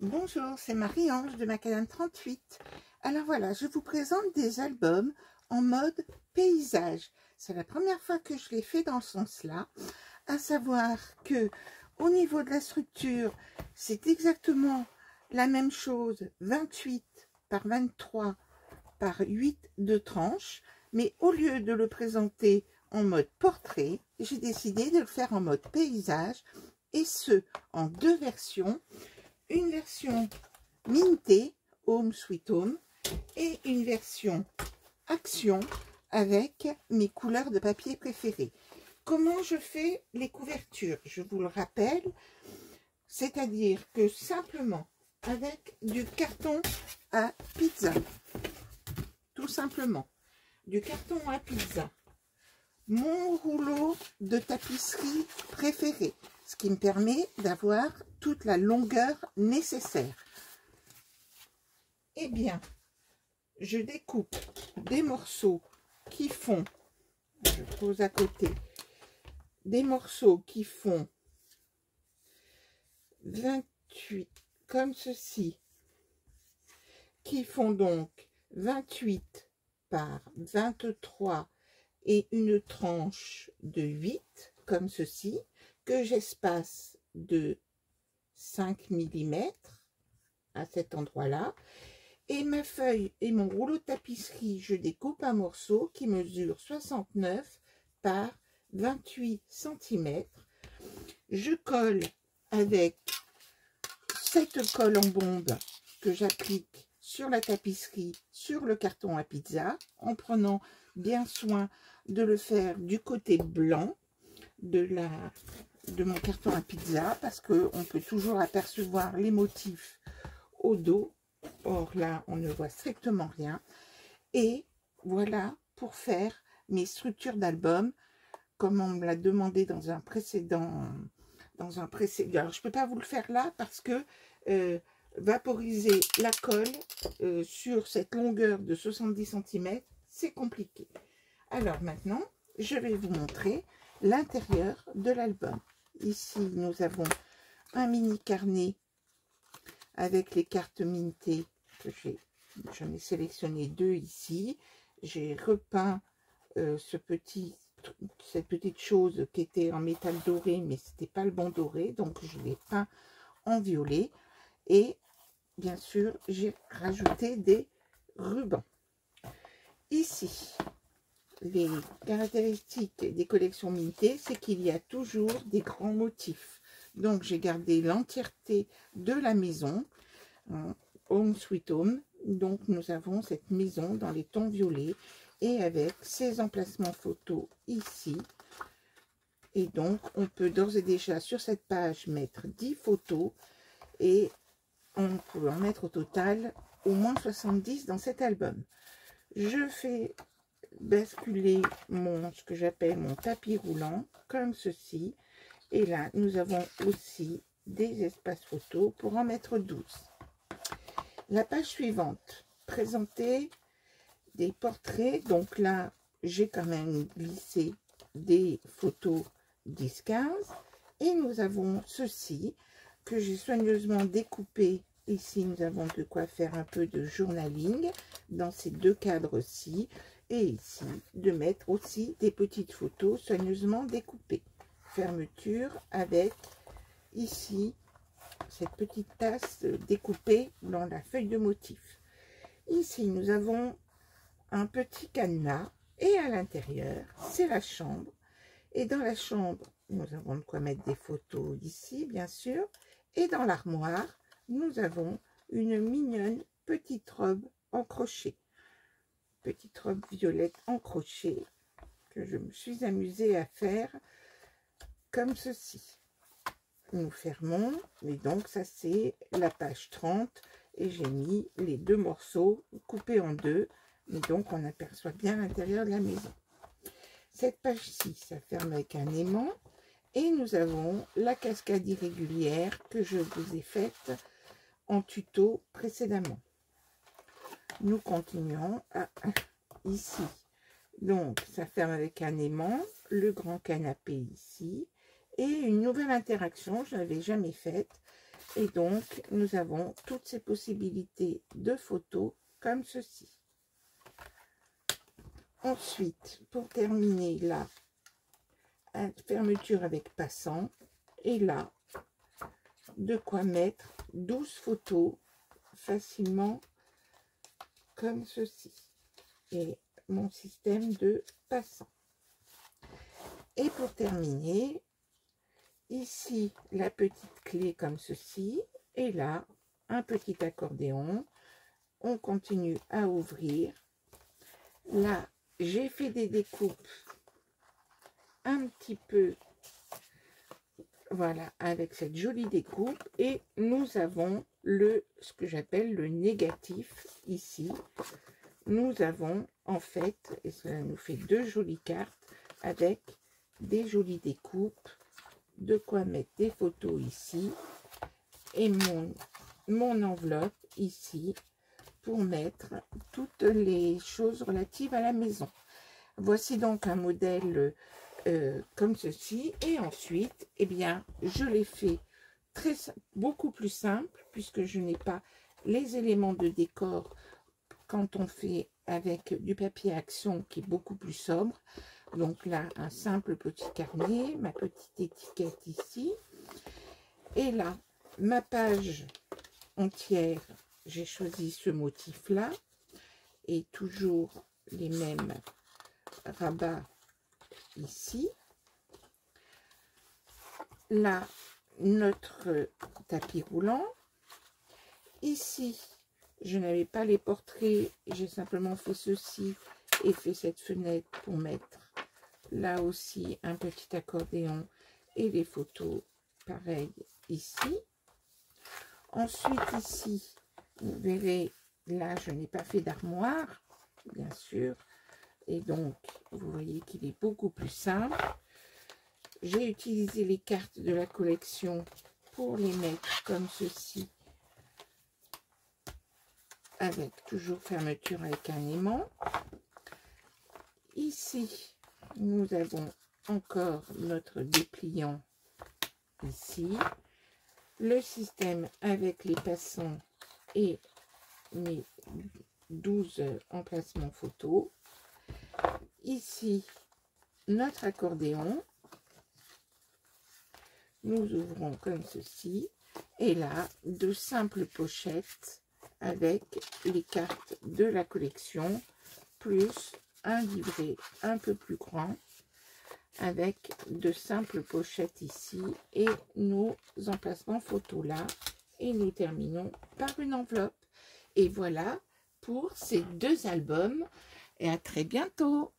Bonjour, c'est Marie-Ange de Macadam 38. Alors voilà, je vous présente des albums en mode paysage. C'est la première fois que je l'ai fait dans ce sens-là, à savoir que au niveau de la structure, c'est exactement la même chose, 28 par 23 par 8 de tranches, mais au lieu de le présenter en mode portrait, j'ai décidé de le faire en mode paysage, et ce, en deux versions. Une version Minté, Home Sweet Home, et une version Action avec mes couleurs de papier préférées. Comment je fais les couvertures? Je vous le rappelle, c'est-à-dire que simplement avec du carton à pizza, tout simplement, du carton à pizza, mon rouleau de tapisserie préféré, ce qui me permet d'avoir toute la longueur nécessaire. Eh bien, je découpe des morceaux qui font, je pose à côté, des morceaux qui font 28, comme ceci, qui font donc 28 par 23 et une tranche de 8, comme ceci, que j'espace de 5 mm à cet endroit-là. Et ma feuille et mon rouleau de tapisserie, je découpe un morceau qui mesure 69 par 28 cm. Je colle avec cette colle en bombe que j'applique sur la tapisserie, sur le carton à pizza, en prenant bien soin de le faire du côté blanc de mon carton à pizza, parce qu'on peut toujours apercevoir les motifs au dos. Or là, on ne voit strictement rien. Et voilà pour faire mes structures d'album, comme on me l'a demandé dans un précédent. Alors, je ne peux pas vous le faire là parce que vaporiser la colle sur cette longueur de 70 cm, c'est compliqué. Alors maintenant, je vais vous montrer l'intérieur de l'album. Ici, nous avons un mini carnet avec les cartes Minté que j'en ai sélectionné deux ici. J'ai repeint cette petite chose qui était en métal doré, mais c'était pas le bon doré, donc je l'ai peint en violet. Et bien sûr, j'ai rajouté des rubans. Ici, les caractéristiques des collections Minté, c'est qu'il y a toujours des grands motifs. Donc, j'ai gardé l'entièreté de la maison, Home Sweet Home. Donc, nous avons cette maison dans les tons violets et avec ces emplacements photos ici. Et donc, on peut d'ores et déjà sur cette page mettre 10 photos et on peut en mettre au total au moins 70 dans cet album. Je fais basculer ce que j'appelle mon tapis roulant comme ceci, et là nous avons aussi des espaces photos pour en mettre 12. La page suivante, présenter des portraits. Donc là j'ai quand même glissé des photos 10-15, et nous avons ceci que j'ai soigneusement découpé. Ici nous avons de quoi faire un peu de journaling dans ces deux cadres-ci. Et ici, de mettre aussi des petites photos soigneusement découpées. Fermeture avec, ici, cette petite tasse découpée dans la feuille de motif. Ici, nous avons un petit cadenas. Et à l'intérieur, c'est la chambre. Et dans la chambre, nous avons de quoi mettre des photos ici, bien sûr. Et dans l'armoire, nous avons une mignonne petite robe en crochet. Petite robe violette en crochet que je me suis amusée à faire comme ceci. Nous fermons, et donc ça c'est la page 30, et j'ai mis les deux morceaux coupés en deux, et donc on aperçoit bien l'intérieur de la maison. Cette page-ci, ça ferme avec un aimant, et nous avons la cascade irrégulière que je vous ai faite en tuto précédemment. Nous continuons ici. Donc, ça ferme avec un aimant, le grand canapé ici, et une nouvelle interaction, je n'avais jamais faite, Et donc, nous avons toutes ces possibilités de photos comme ceci. Ensuite, pour terminer, la fermeture avec passant. Et là, de quoi mettre 12 photos facilement comme ceci. Et mon système de passant. Et pour terminer, ici, la petite clé comme ceci. Et là, un petit accordéon. On continue à ouvrir. Là, j'ai fait des découpes un petit peu, voilà, avec cette jolie découpe. Et nous avons ce que j'appelle le négatif ici. Nous avons en fait, et cela nous fait deux jolies cartes avec des jolies découpes, de quoi mettre des photos ici et mon enveloppe ici pour mettre toutes les choses relatives à la maison. Voici donc un modèle comme ceci, et ensuite, eh bien, je l'ai fait beaucoup plus simple puisque je n'ai pas les éléments de décor quand on fait avec du papier action qui est beaucoup plus sobre. Donc là, un simple petit carnet, ma petite étiquette ici. Et là, ma page entière, j'ai choisi ce motif-là. Et toujours les mêmes rabats ici. Là, notre tapis roulant. Ici, je n'avais pas les portraits, j'ai simplement fait ceci et fait cette fenêtre pour mettre là aussi un petit accordéon et les photos pareil ici. Ensuite ici, vous verrez, là je n'ai pas fait d'armoire, bien sûr, et donc vous voyez qu'il est beaucoup plus simple. J'ai utilisé les cartes de la collection pour les mettre comme ceci, avec toujours fermeture avec un aimant. Ici, nous avons encore notre dépliant ici, le système avec les passants et mes 12 emplacements photos. Ici, notre accordéon. Nous ouvrons comme ceci. Et là, de simples pochettes avec les cartes de la collection, plus un livret un peu plus grand avec de simples pochettes ici et nos emplacements photos là. Et nous terminons par une enveloppe. Et voilà pour ces deux albums. Et à très bientôt.